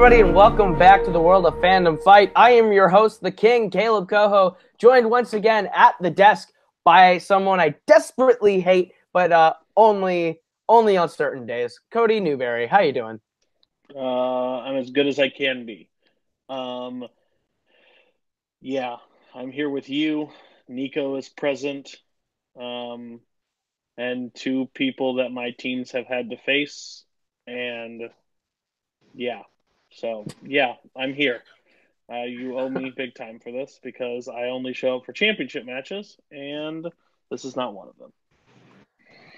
everybody, and welcome back to the world of Fandom Fight. I am your host, the King, Kaleb Koho, joined once again at the desk by someone I desperately hate, but only on certain days. Cody Newberry, how you doing? I'm as good as I can be. Yeah, I'm here with you. Nico is present, and two people that my teams have had to face, and yeah. So, yeah, I'm here. You owe me big time for this because I only show up for championship matches, and this is not one of them.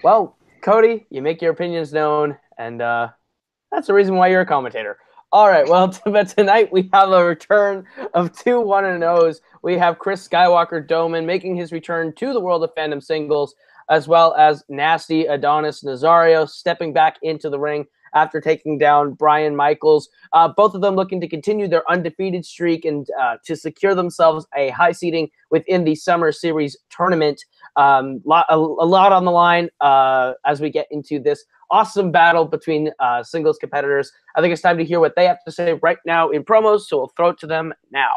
Well, Cody, you make your opinions known, and that's the reason why you're a commentator. All right, well, but tonight we have a return of two 1-0s. We have Chris Skywalker Dohmen making his return to the world of Fandom singles, as well as nasty Adonis Nazario stepping back into the ring after taking down Brian Michaels. Both of them looking to continue their undefeated streak and to secure themselves a high seeding within the Summer Series tournament. A lot on the line as we get into this awesome battle between singles competitors. I think it's time to hear what they have to say right now in promos, so we'll throw it to them now.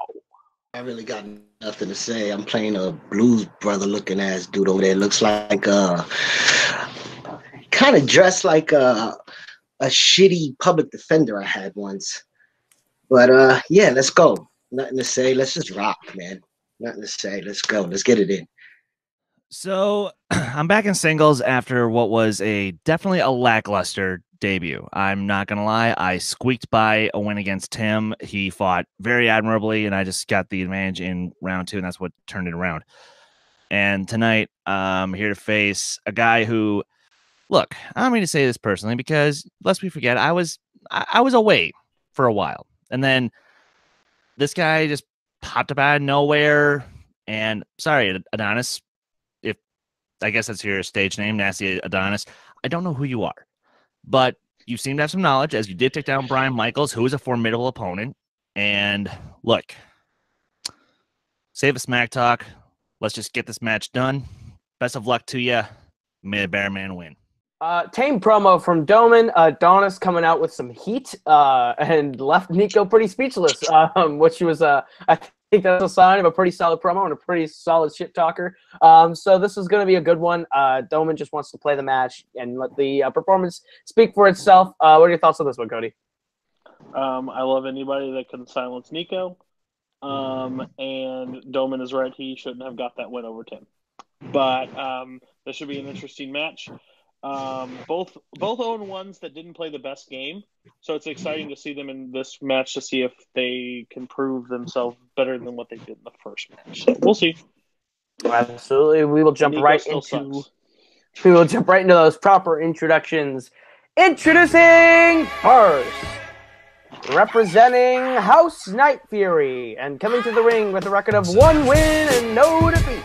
I really got nothing to say. I'm playing a Blues Brother looking ass dude over there. Looks like kind of dressed like a shitty public defender I had once. But yeah, let's go. Nothing to say. Let's just rock, man. Nothing to say. Let's go. Let's get it in. So I'm back in singles after what was definitely a lackluster debut. I'm not going to lie. I squeaked by a win against Tim. He fought very admirably, and I just got the advantage in round 2, and that's what turned it around. And tonight, I'm here to face a guy who, look, I don't mean to say this personally because, lest we forget, I was away for a while. And then this guy just popped up out of nowhere. And sorry, Adonis, if I guess that's your stage name, Nasty Adonis. I don't know who you are, but you seem to have some knowledge, as you did take down Brian Michaels, who is a formidable opponent. And look, save a smack talk. Let's just get this match done. Best of luck to you. May the bear man win. Tame promo from Dohmen. Adonis coming out with some heat and left Nico pretty speechless, which was, I think that's a sign of a pretty solid promo and a pretty solid shit talker. So this is going to be a good one. Dohmen just wants to play the match and let the performance speak for itself. What are your thoughts on this one, Cody? I love anybody that can silence Nico. And Dohmen is right. He shouldn't have got that win over Tim. But this should be an interesting match. Both own ones that didn't play the best game, so it's exciting to see them in this match to see if they can prove themselves better than what they did in the first match. So we'll see. Absolutely, we will jump right into those proper introductions. Introducing first, representing House Nightfury and coming to the ring with a record of 1 win and no defeat.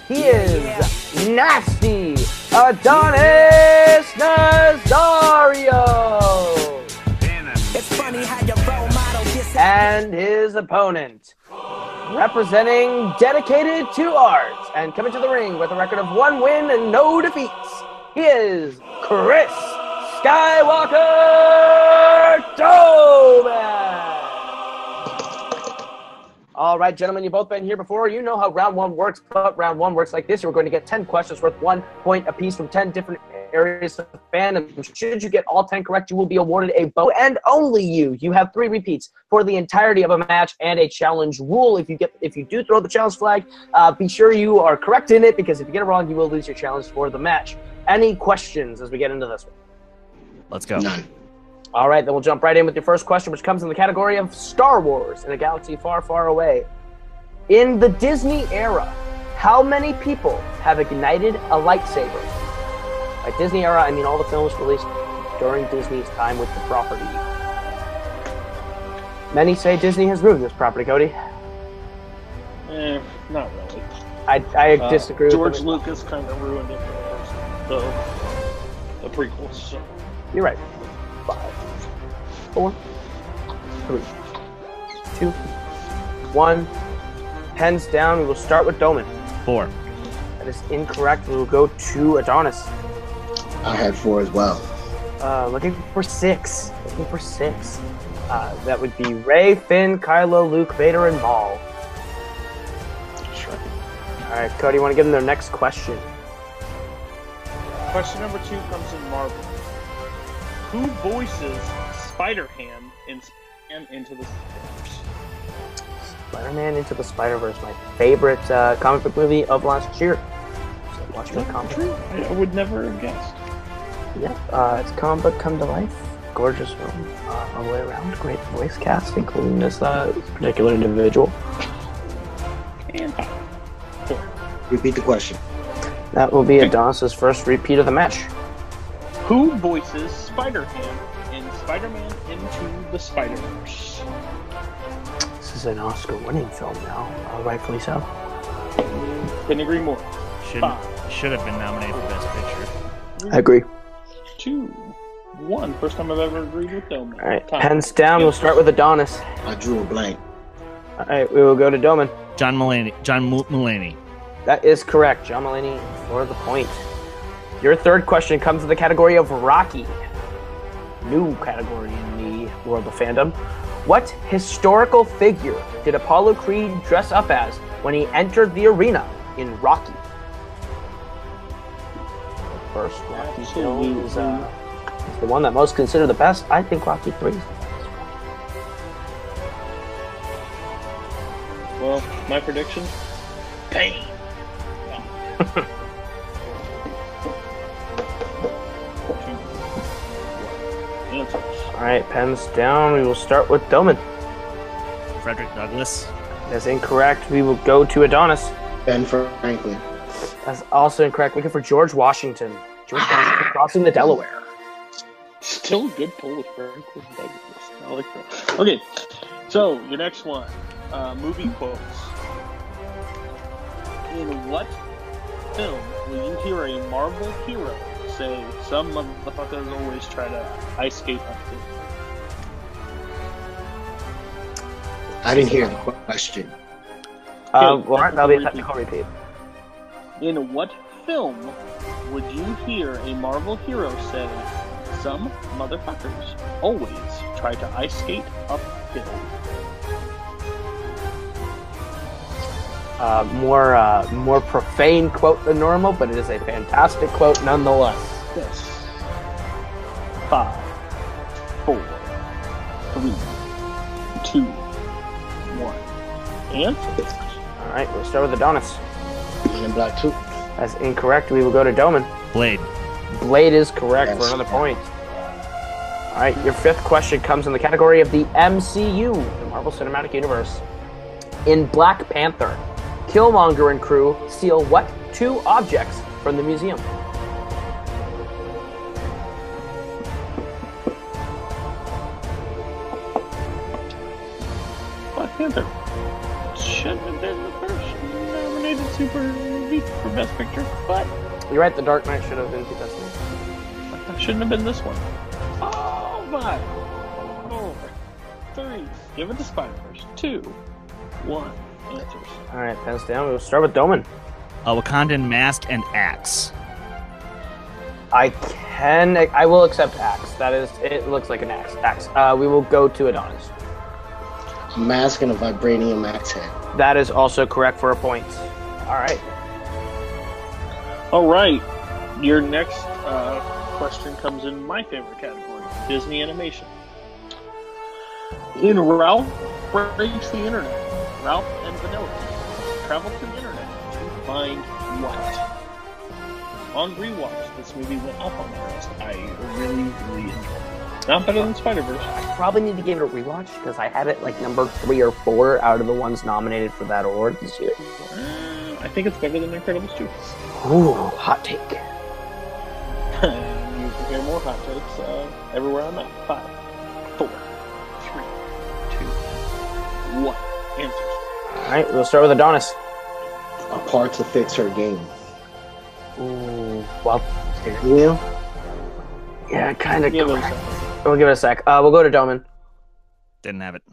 He is nasty Adonis Nazario. It's funny how your role model and his opponent, representing dedicated to art and coming to the ring with a record of 1 win and no defeats, he is Chris Skywalker Dohmen. All right, gentlemen, you've both been here before. You know how round 1 works, but round 1 works like this. You're going to get 10 questions worth 1 point apiece from 10 different areas of fandom. Should you get all 10 correct, you will be awarded a bow, and only you. You have 3 repeats for the entirety of a match and a challenge rule. If you do throw the challenge flag, be sure you are correct in it, because if you get it wrong, you will lose your challenge for the match. Any questions as we get into this one? Let's go. None. All right, then we'll jump right in with your first question, which comes in the category of Star Wars in a galaxy far, far away. In the Disney era, how many people have ignited a lightsaber? By Disney era, I mean all the films released during Disney's time with the property. Many say Disney has ruined this property, Cody. Not really. I disagree with George Lucas kind of ruined it for the prequels. So. You're right. 5, 4, 3, 2, 1. Pens down. We will start with Dohmen. 4. That is incorrect. We will go to Adonis. I had 4 as well. Looking for 6. That would be Rey, Finn, Kylo, Luke, Vader, and Maul. Sure. All right, Cody, you want to give them their next question? Question number 2 comes in Marvel. Who voices Spider-Ham in Spider-Man Into the Spider-Verse? Spider-Man Into the Spider-Verse, my favorite comic book movie of last year. So watch the comic. True. I would never have guessed. Yep, it's comic book come to life. Gorgeous film all the way around. Great voice cast, including this particular individual. And Repeat the question. That will be Adonis' first repeat of the match. who voices Spider-Ham in Spider-Man Into the Spider-Verse? This is an Oscar-winning film now, rightfully so. Couldn't agree more. Should have been nominated for Best Picture. I agree. 2, 1. First time I've ever agreed with Dohmen. All right, pens down. We'll start with Adonis. I drew a blank. All right, we will go to Dohmen. John Mulaney. That is correct. John Mulaney for the point. Your third question comes in the category of Rocky. New category in the world of fandom. What historical figure did Apollo Creed dress up as when he entered the arena in Rocky? The first Rocky film is the one that most consider the best. I think Rocky 3 is the best. Well, my prediction? Pain. Answers. All right, pens down. We will start with Dohmen. Frederick Douglass. That's incorrect. We will go to Adonis. Ben Franklin. That's also incorrect. Looking for George Washington. George Washington crossing the Delaware. Still a good pull with Franklin Douglas. I like that. Okay, so your next one. Movie quotes. In what film will you hear a Marvel hero say, "Some motherfuckers always try to ice skate uphill"? I didn't hear the question. Well, that'll be a technical repeat. In what film would you hear a Marvel hero say, "Some motherfuckers always try to ice skate uphill"? More profane quote than normal, but it is a fantastic quote nonetheless. Yes. 5, 4, 3, 2, 1. Answers. All right, we'll start with Adonis. Men in Black 2. That's incorrect. We will go to Dohmen. Blade. Blade is correct Yes. for another point. All right, your fifth question comes in the category of the MCU, the Marvel Cinematic Universe. In Black Panther, Killmonger and crew steal what 2 objects from the museum? Black Panther should have been the first nominated super movie for Best Picture, but You're right, The Dark Knight should have been the best movie. that shouldn't have been this one. Oh, 5, 4, 3. Give it to Spider-Verse. 2, 1. Answers. All right, pens down. We'll start with Dohmen. A Wakandan mask and axe. I will accept axe. That is, it looks like an axe. We will go to Adonis. A mask and a vibranium axe head. That is also correct for a point. All right. All right. Your next question comes in my favorite category, Disney animation. In Ralph Breaks the Internet, Ralph and Vanilla travel to the internet to find what? On rewatch, this movie went up on the list. I really, really enjoyed it. Not better than Spider-Verse. I probably need to give it a rewatch because I had it like number 3 or 4 out of the ones nominated for that award this year. I think it's better than Incredibles 2. Ooh, hot take. You can hear more hot takes everywhere I'm at. 5, 4, 3, 2, 1. Answers. All right, we'll start with Adonis. A part to fix her game. Ooh, well, Wheel? yeah, kind of Give it a correct. second. We'll give it a sec. We'll go to Dohmen. Didn't have it.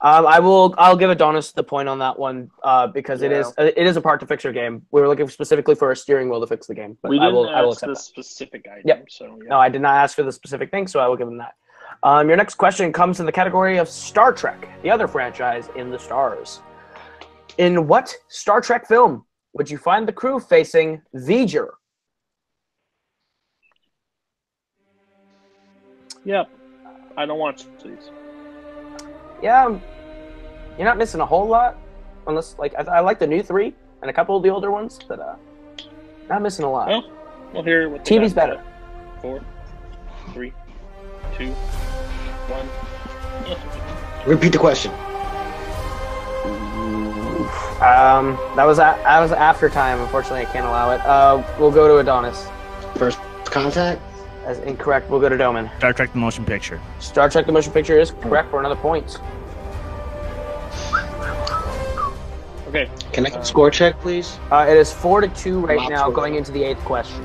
I'll give Adonis the point on that one because it is a part to fix your game. We were looking specifically for a steering wheel to fix the game, but We I didn't will ask accept the that. specific item, Yep. so yeah. No, I did not ask for the specific thing, so I will give him that. Your next question comes in the category of Star Trek, the other franchise in the stars. In what Star Trek film would you find the crew facing V'ger? Yep. I don't watch these. Yeah, you're not missing a whole lot, unless I like the new 3 and a couple of the older ones, but not missing a lot. Well, we'll hear what TV's better. 4, 3, 2, 1. Repeat the question. That was after time. Unfortunately, I can't allow it. We'll go to Adonis. First contact? That's incorrect. We'll go to Dohmen. Star Trek: The Motion Picture. Star Trek: The Motion Picture is correct for another point. Okay. Can I get a score check, please? It is 4-2 right now, going into the 8th question.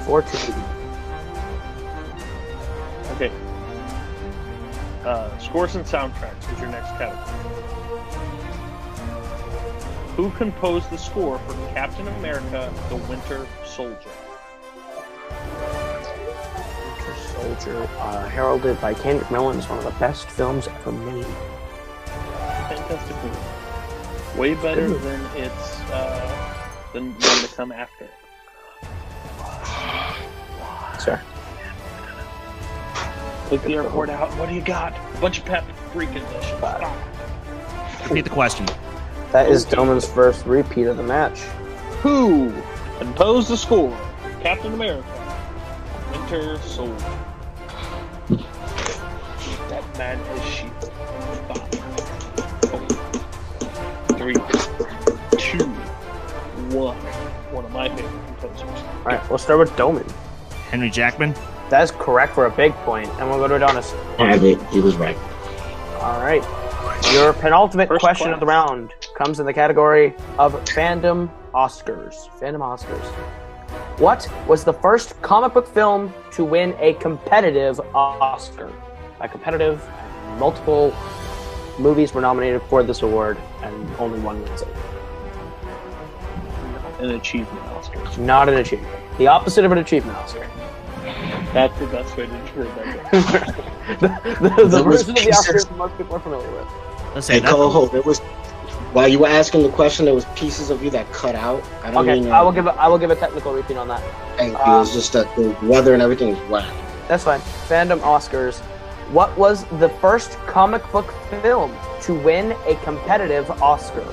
4-2. Okay. Scores and soundtracks is your next category. Who composed the score for Captain America: The Winter Soldier? Winter Soldier, heralded by Cain McMillan, is one of the best films ever made. Fantastic movie. Way better than its than to come after it. Sir. Take the airport out. What do you got? A bunch of preconditions. Repeat the question. That is Domen's first repeat of the match. Who composed the score for Captain America: Winter Soldier? That man is sheep. 5, 4, 3, 2, 1. One of my favorite composers. All right, we'll start with Dohmen. Henry Jackman. That is correct for a big point, and we'll go to Adonis. He was right. All right. Your penultimate First question class. of the round comes in the category of Fandom Oscars. Fandom Oscars. What was the first comic book film to win a competitive Oscar? By competitive, multiple movies were nominated for this award, and only one wins it. An achievement Oscar. Not an achievement. The opposite of an achievement Oscar. That's the best way to word that. the version of the Oscars most people are familiar with. Let's Hey, say that. Koho, there was while you were asking the question, there was pieces of you that cut out. I don't Okay, mean. I will give a technical repeat on that. Thank you. It's just that the weather and everything is whack. That's fine. Fandom Oscars. What was the first comic book film to win a competitive Oscar?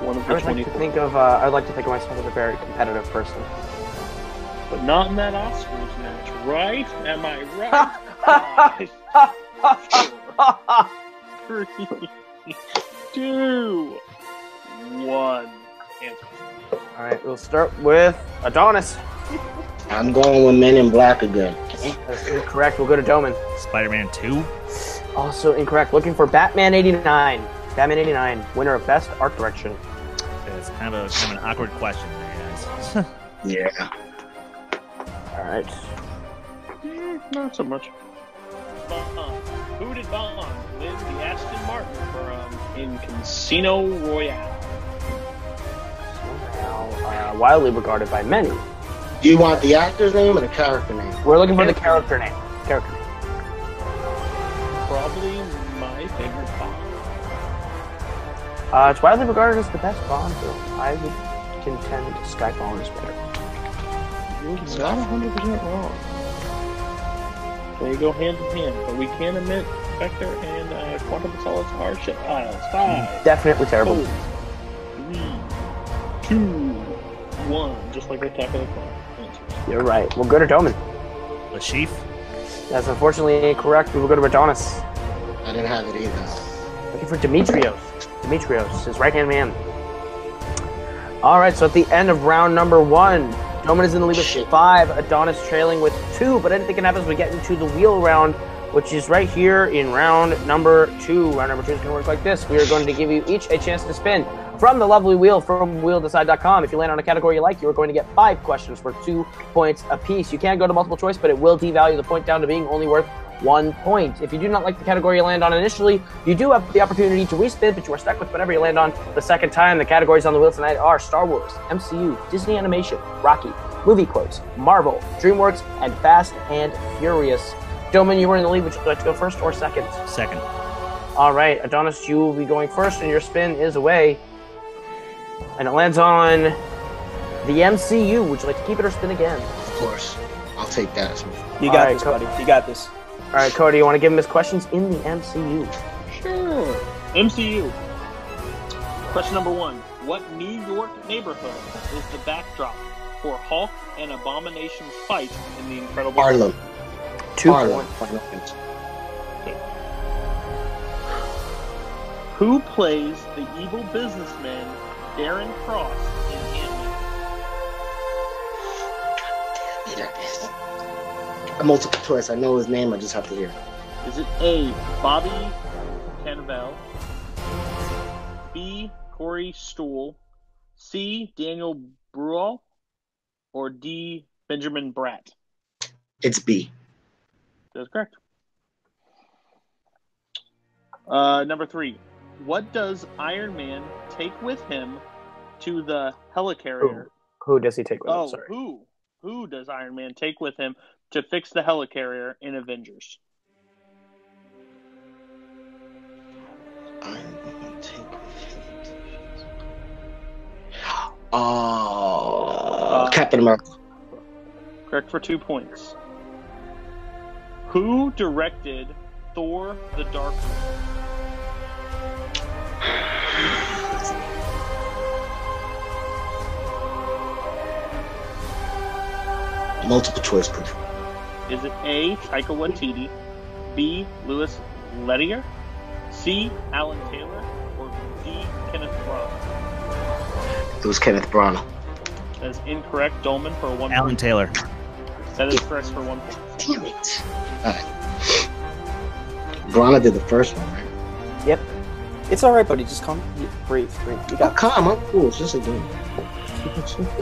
One of I the would like 20, to think of. I'd like to think of myself as a very competitive person. but not in that Oscars match, right? Am I right? 5, 4, 3, 2, 1. Answer. All right, we'll start with Adonis. I'm going with Men in Black again. That's incorrect. We'll go to Dohmen. Spider-Man 2. Also incorrect. Looking for Batman '89. Batman '89, winner of Best Art Direction. It's kind of an awkward question there, guys. Yeah. All right. Not so much. Bond. Who did Bond win the Aston Martin from in Casino Royale? Now, widely regarded by many. Do you want the actor's name or the character name? We're looking for the character name. Character name. Probably my favorite Bond. It's widely regarded as the best Bond film. I would contend Skyfall is better. You're not 100% wrong. They go hand in hand, but we can't admit Vector and Quantum of Solace are shit piles. 5, Definitely terrible. 4, 3, 2, 1. Just like the top of the clock. You're right. We'll go to Dohmen. The Chief. That's unfortunately incorrect. We will go to Adonis. I didn't have it either. Looking for Demetrios. Demetrios, his right-hand man. All right, so at the end of round number 1, Dohmen is in the lead with 5, Adonis trailing with 2, but anything can happen as we get into the wheel round, which is right here in round number 2. Round number 2 is going to work like this. We are going to give you each a chance to spin from the lovely wheel from wheeldecide.com. If you land on a category you like, you are going to get 5 questions for 2 points apiece. You can go to multiple choice, but it will devalue the point down to being only worth 1 point. If you do not like the category you land on initially, you do have the opportunity to respin, but you are stuck with whatever you land on the second time. The categories on the wheel tonight are Star Wars, MCU, Disney Animation, Rocky, movie quotes, Marvel, DreamWorks, and Fast and Furious. Dohmen, you were in the lead. Would you like to go first or second? Second. All right, Adonis, you will be going first, and your spin is away. And it lands on the MCU. Would you like to keep it or spin again? Of course. I'll take that as well. You got this, buddy. You got this. All right, Cody, you want to give him his questions in the MCU? Sure. MCU. Question number 1. What New York neighborhood is the backdrop for Hulk and Abomination's fight in The Incredible Harlem. 2 Harlem. points. Who plays the evil businessman Darren Cross in Ant-Man? A multiple choice. I know his name. I just have to hear. Is it A, Bobby Cannavale, B, Corey Stool, C, Daniel Bruhl, or D, Benjamin Bratt? It's B. That's correct. Number 3. What does Iron Man take with him to the helicarrier? Who does he take with him? Oh, Sorry. who does Iron Man take with him to fix the helicarrier in Avengers? Iron Man take with him. Captain America. Correct for 2 points. Who directed Thor: The Dark World? Multiple choice, please. Is it A, Taika Waititi, B, Louis Leterrier, C, Alan Taylor, or D, Kenneth Branagh? It was Kenneth Branagh. That is incorrect. Dohmen for 1 point. Alan Taylor. That is correct for 1 point. Damn it. Alright. Branagh did the first one, right? Yep. It's all right, buddy. Just calm. Breathe. You Oh, got calm. I'm cool. It's just a game.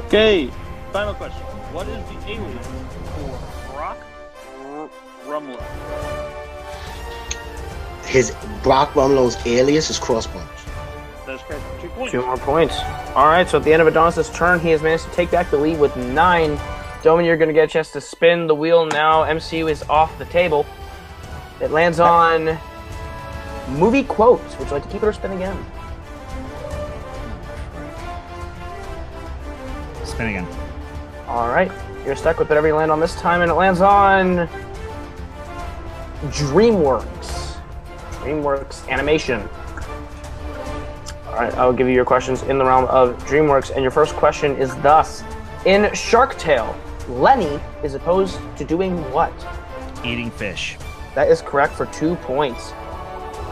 Okay, final question. What is the alias for Brock Rumlow? His Brock Rumlow's alias is Crossbones. That is correct for 2 points. 2 more points. All right, so at the end of Adonis' turn, he has managed to take back the lead with 9. Dohmen, you're going to get a chance to spin the wheel now. MCU is off the table. It lands on movie quotes. Would you like to keep it or spin again? Spin again. All right, you're stuck with whatever you land on this time, and it lands on DreamWorks. DreamWorks animation. All right, I'll give you your questions in the realm of DreamWorks, and your first question is thus: in Shark Tale, Lenny is opposed to doing what? Eating fish. That is correct for 2 points.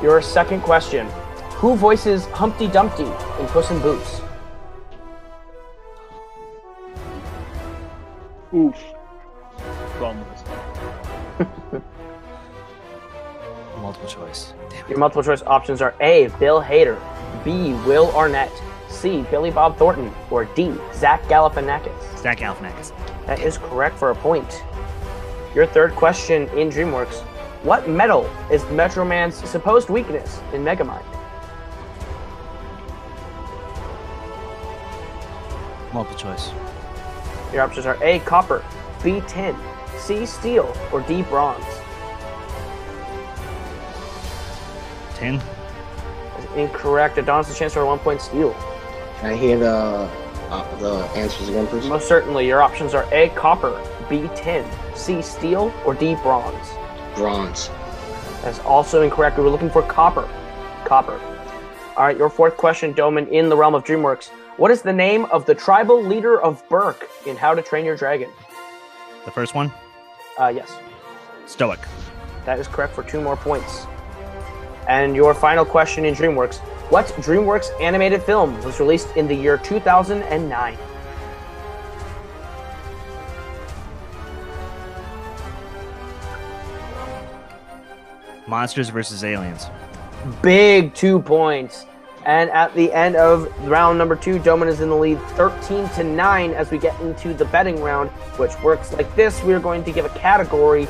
Your second question: who voices Humpty Dumpty in Puss in Boots? Oof. Bum. Multiple choice. Damn Your multiple choice options are A, Bill Hader, B, Will Arnett, C, Billy Bob Thornton, or D, Zach Galifianakis. Zach Galifianakis. That is correct for a point. Your third question in DreamWorks: what metal is Metro Man's supposed weakness in Megamind? Multiple choice. Your options are A, copper, B, tin, C, steel, or D, bronze. Tin. That's incorrect. Adonis has a chance for a 1 point steal. Can I hear the answers again, please? Most certainly. Your options are A, copper, B, tin, C, steel, or D, bronze. Bronze. That's also incorrect. We were looking for copper. Copper. All right, your fourth question, Dohmen, in the realm of DreamWorks. What is the name of the tribal leader of Berk in How to Train Your Dragon? The first one? Yes. Stoic. That is correct for 2 more points. And your final question in DreamWorks. What DreamWorks animated film was released in the year 2009? Monsters vs. Aliens. Big 2 points. And at the end of round number 2, Dohmen is in the lead 13-9 as we get into the betting round, which works like this. We're going to give a category.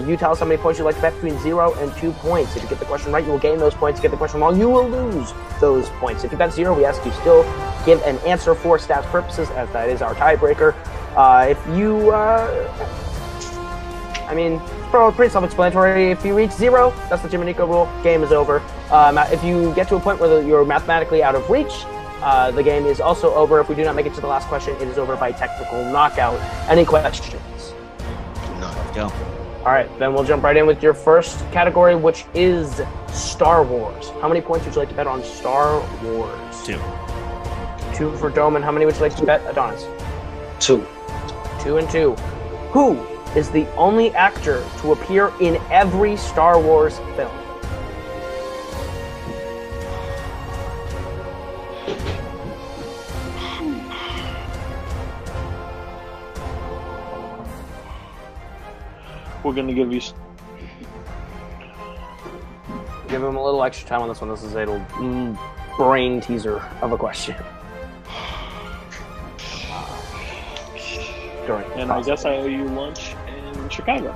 You tell us how many points you'd like to bet between 0 and 2 points. If you get the question right, you will gain those points. If you get the question wrong, you will lose those points. If you bet 0, we ask you still give an answer for stats purposes, as that is our tiebreaker. If you, I mean, it's probably pretty self-explanatory. If you reach 0, that's the Jim and Nico rule. Game is over. If you get to a point where you're mathematically out of reach, the game is also over. If we do not make it to the last question, it is over by technical knockout. Any questions? No. Let's go. All right, then we'll jump right in with your first category, which is Star Wars. How many points would you like to bet on Star Wars? 2. 2 for Dohmen. How many would you like to bet, Adonis? 2. 2 and 2. Who is the only actor to appear in every Star Wars film? We're going to give you... Give him a little extra time on this one. This is a little brain teaser of a question. And I guess I owe you lunch in Chicago.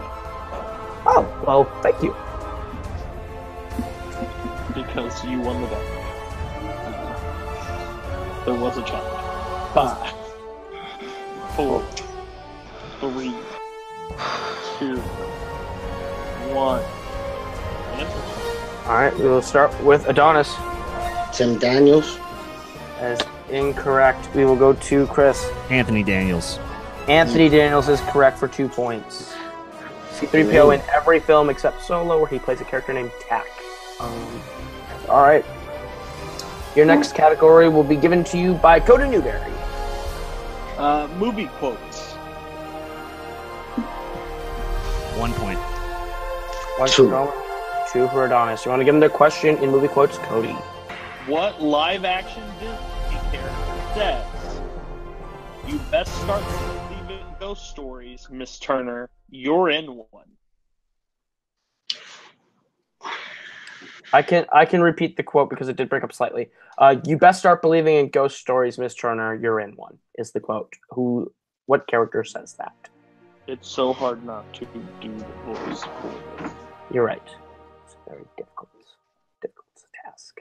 Oh, well, thank you. Because you won the bet. There was a challenge. 5, 4, 3, 2, 1. All right, we will start with Adonis. Tim Daniels. That is incorrect. We will go to Chris. Anthony Daniels. Anthony Daniels is correct for 2 points. C-3PO in every film except Solo, where he plays a character named Tak. All right. Your next category will be given to you by Cody Newberry. Movie quotes. 1 point. 1 2. for Dohmen, 2 for Adonis. You want to give him the question in movie quotes, Cody? What live-action Disney character says, "You best start believing ghost stories, Miss Turner. You're in one"? I can repeat the quote because it did break up slightly. You best start believing in ghost stories, Miss Turner. You're in one, is the quote. What character says that? It's so hard not to do the voice. You're right. It's a very difficult task.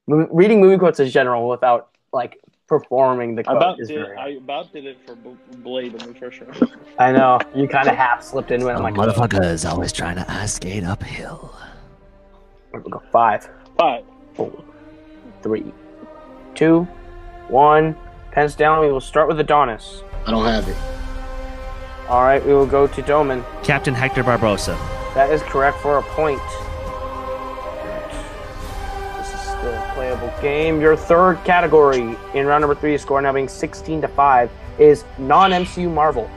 Reading movie quotes in general without like performing the quote I about did it for Blade in the first round. I know. You kind of half slipped into it. I'm like, Motherfucker is always trying to skate uphill. We'll go 5, 5, 4, 3, 2, 1. Pens down. We will start with Adonis. I don't have it. All right, we will go to Dohmen. Captain Hector Barbosa. That is correct for a point. This is still a playable game. Your third category in round number 3, score now being 16-5, is non-MCU Marvel.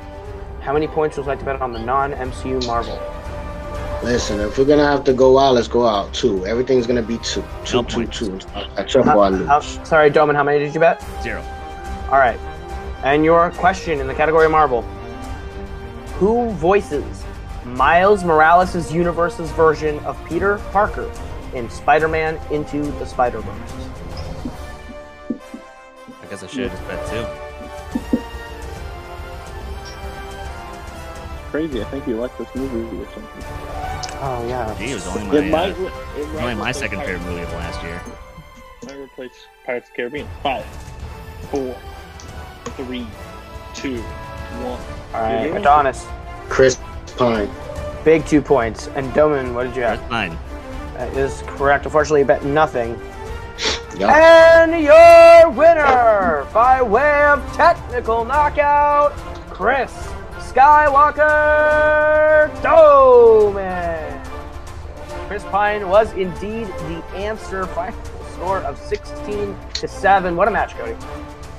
How many points would you like to bet on the non-MCU Marvel? Listen, if we're gonna have to go out, let's go out 2. Everything's gonna be 2. 2, 2, 2. I trip or I lose. Sorry, Dohmen, how many did you bet? 0. All right. And your question in the category Marvel. Who voices Miles Morales' universe's version of Peter Parker in Spider-Man Into the Spider-Verse? I guess I should have just bet 2. crazy. I think you like this movie or something. Oh yeah. Gee, it was only my second favorite movie of last year. I replace Pirates of the Caribbean. 5, 4, 3, 2, 1. All right, Adonis. Chris Pine. Big 2 points. And Dohmen, what did you have? That's fine. That is correct. Unfortunately, you bet nothing. Yep. And your winner, by way of technical knockout, Chris Skywalker Dohmen. Chris Pine was indeed the answer. Final score of 16-7. What a match, Cody.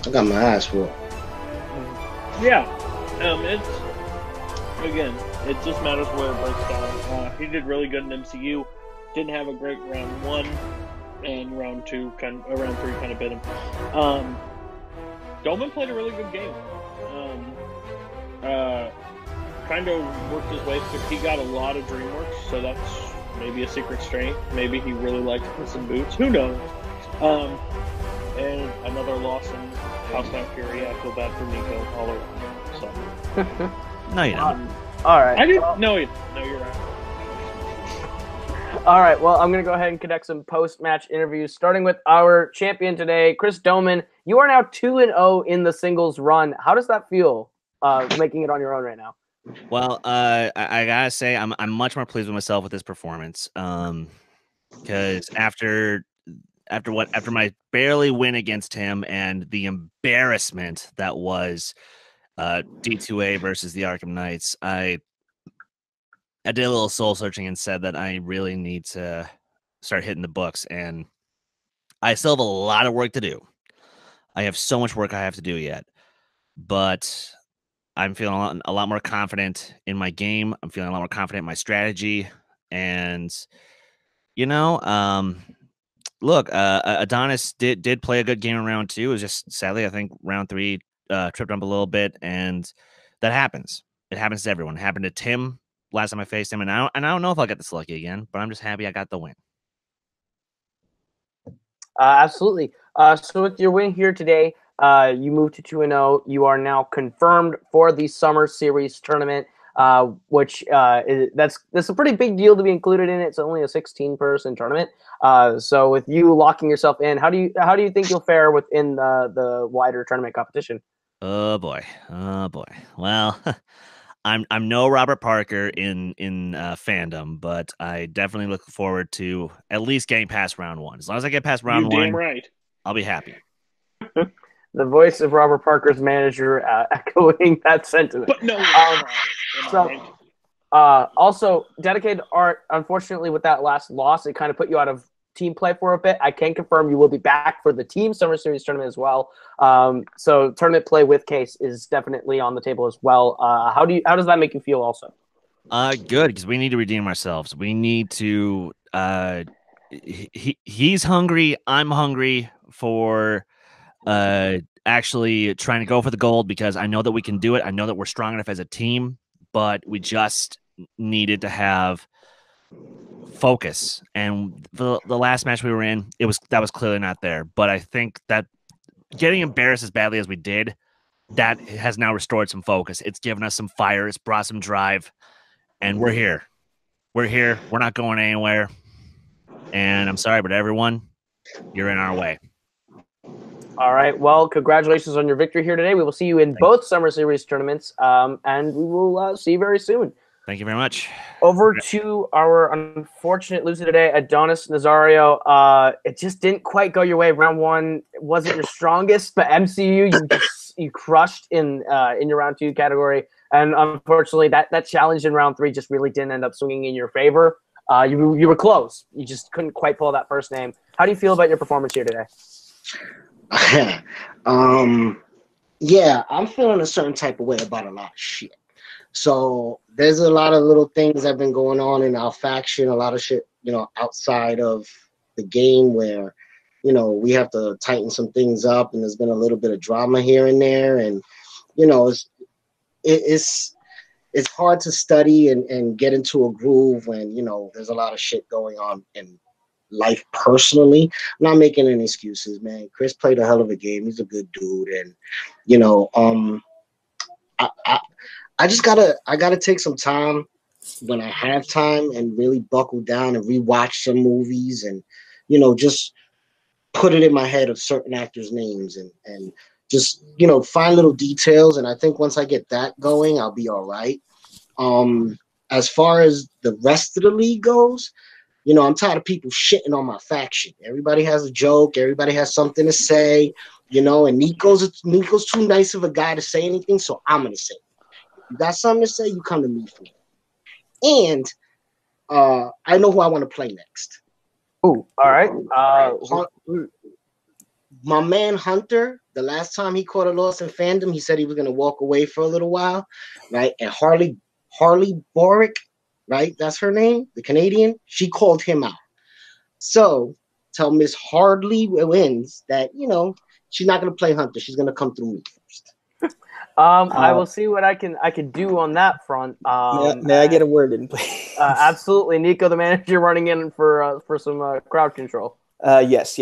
I got my ass whooped. Yeah. It just matters where it breaks down. He did really good in MCU. Didn't have a great round 1, and round 3 kind of bit him. Dohmen played a really good game. Kind of worked his way through. He got a lot of DreamWorks, so that's maybe a secret strength. Maybe he really likes Puss in Boots. Who knows? And another loss in House Nightfury. I feel bad for Nico all around. So. No, you don't. All right. I didn't. No, you're right. All right, well, I'm going to go ahead and conduct some post-match interviews, starting with our champion today, Chris Dohmen. You are now 2-0 in the singles run. How does that feel, making it on your own right now? Well, I gotta say, I'm much more pleased with myself with this performance. Because after my barely win against him and the embarrassment that was D2A versus the Arkham Knights, I did a little soul searching and said that I really need to start hitting the books, and I still have a lot of work to do. I have so much work I have to do yet, but I'm feeling a lot more confident in my game. I'm feeling a lot more confident in my strategy, and look, Adonis did play a good game in round 2. It was just sadly, I think round 3 tripped up a little bit, and that happens. It happens to everyone. It happened to Tim last time I faced him, and I don't know if I'll get this lucky again, but I'm just happy I got the win. Absolutely. So with your win here today, you moved to 2-0. You are now confirmed for the Summer Series tournament, which that's a pretty big deal to be included in it. It's only a 16-person tournament. So with you locking yourself in, how do you think you'll fare within the wider tournament competition? Oh boy. Well, I'm no Robert Parker in Fandom, but I definitely look forward to at least getting past round 1. As long as I get past round 1, damn right. I'll be happy. The voice of Robert Parker's manager echoing that sentiment. But no, also, Dedicated Art, unfortunately, with that last loss, it kind of put you out of team play for a bit. I can confirm you will be back for the Team Summer Series tournament as well. So tournament play with Case is definitely on the table as well. How does that make you feel also? Good, because we need to redeem ourselves. We need to he's hungry, I'm hungry for actually trying to go for the gold, because I know that we can do it. I know that we're strong enough as a team, but we just needed to have focus. And the last match we were in, that was clearly not there. But I think that getting embarrassed as badly as we did, that has now restored some focus. It's given us some fire. It's brought some drive, and we're here. We're here. We're not going anywhere. And I'm sorry, but everyone, you're in our way. All right. Well, congratulations on your victory here today. We will see you in both Summer Series tournaments, and we will see you very soon. Thank you very much. Over to our unfortunate loser today, Adonis Nazario. It just didn't quite go your way. Round 1 wasn't your strongest, but MCU you crushed in your round 2 category, and unfortunately that challenge in round 3 just really didn't end up swinging in your favor. You were close. You just couldn't quite pull that first name. How do you feel about your performance here today? Yeah, I'm feeling a certain type of way about a lot of shit. So there's a lot of little things that have been going on in our faction, a lot of shit, outside of the game where, we have to tighten some things up, and there's been a little bit of drama here and there. And, it's hard to study and get into a groove when, there's a lot of shit going on in life personally. I'm not making any excuses, man. Chris played a hell of a game. He's a good dude. And, I just gotta take some time when I have time and really buckle down and rewatch some movies and, just put it in my head of certain actors' names and just, find little details. And I think once I get that going, I'll be all right. As far as the rest of the league goes, I'm tired of people shitting on my faction. Everybody has a joke. Everybody has something to say, and Nico's too nice of a guy to say anything, so I'm going to say it. You got something to say, you come to me for it. And I know who I want to play next. Ooh, all right. My man Hunter, the last time he caught a loss in Fandom, he said he was going to walk away for a little while, right? And Harley Borick, right? That's her name, the Canadian. She called him out. So tell Miss Hardly wins that, she's not going to play Hunter. She's going to come through me first. I will see what I can do on that front. May I get a word in, please? Absolutely, Nico, the manager, running in for some crowd control. Yes.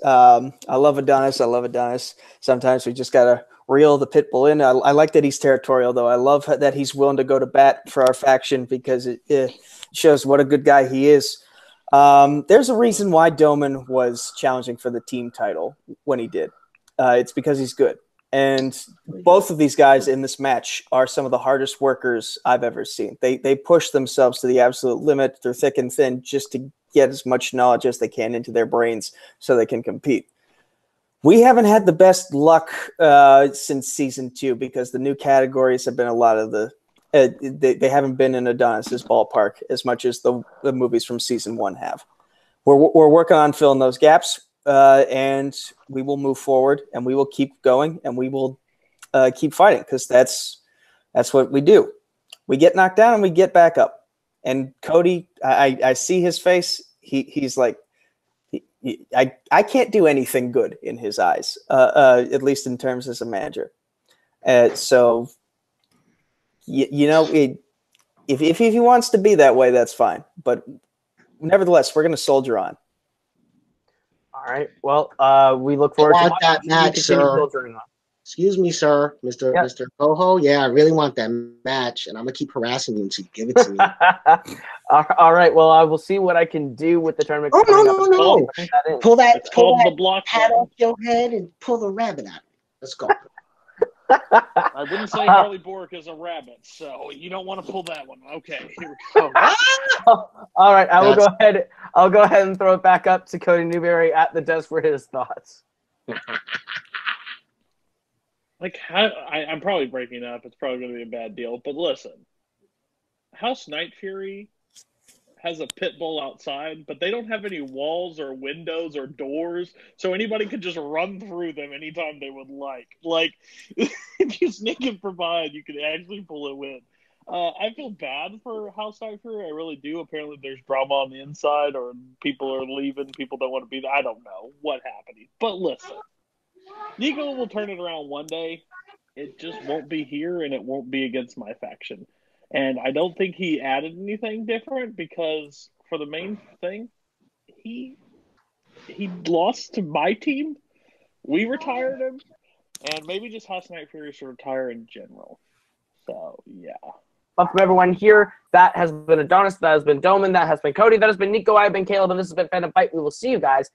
I love Adonis. Sometimes we just gotta reel the pit bull in. I like that he's territorial, though. I love that he's willing to go to bat for our faction because it shows what a good guy he is. There's a reason why Dohmen was challenging for the team title when he did. It's because he's good. And both of these guys in this match are some of the hardest workers I've ever seen. They push themselves to the absolute limit. They're thick and thin just to get as much knowledge as they can into their brains so they can compete. We haven't had the best luck since season 2 because the new categories have been a lot of the they haven't been in Adonis's ballpark as much as the movies from season 1 have. We're working on filling those gaps, and we will move forward, and we will keep going, and we will keep fighting because that's what we do. We get knocked down and we get back up. And Cody, I see his face. He's like, I can't do anything good in his eyes, at least in terms as a manager. So. You know, if he wants to be that way, that's fine. But nevertheless, we're going to soldier on. All right. Well, we look forward to that match, sir. Excuse me, sir, Mr. Koho. Yeah, I really want that match, and I'm gonna keep harassing you until you give it to me. All right. Well, I will see what I can do with the tournament. Oh no! Pull that block hat off your head and pull the rabbit out. Let's go. I wouldn't say Harley Bork is a rabbit, so you don't want to pull that one. Okay, here we go. All right, I'll go ahead and throw it back up to Cody Newberry at the desk for his thoughts. I'm probably breaking up. It's probably going to be a bad deal. But listen, House Nightfury has a pit bull outside, but they don't have any walls or windows or doors, so anybody could just run through them anytime they would like. Like, if you sneak and provide, you can actually pull a win. I feel bad for House Nightfury. I really do. Apparently there's drama on the inside, or people are leaving, people don't want to be there. I don't know what happened. But listen, Nico will turn it around one day. It just won't be here, and it won't be against my faction. And I don't think he added anything different because for the main thing, he lost to my team. We retired him, and maybe just House Nightfury should retire in general. So, yeah. But from everyone here, that has been Adonis, that has been Dohmen, that has been Cody, that has been Nico, I have been Caleb, and this has been Fandom Fight. We will see you guys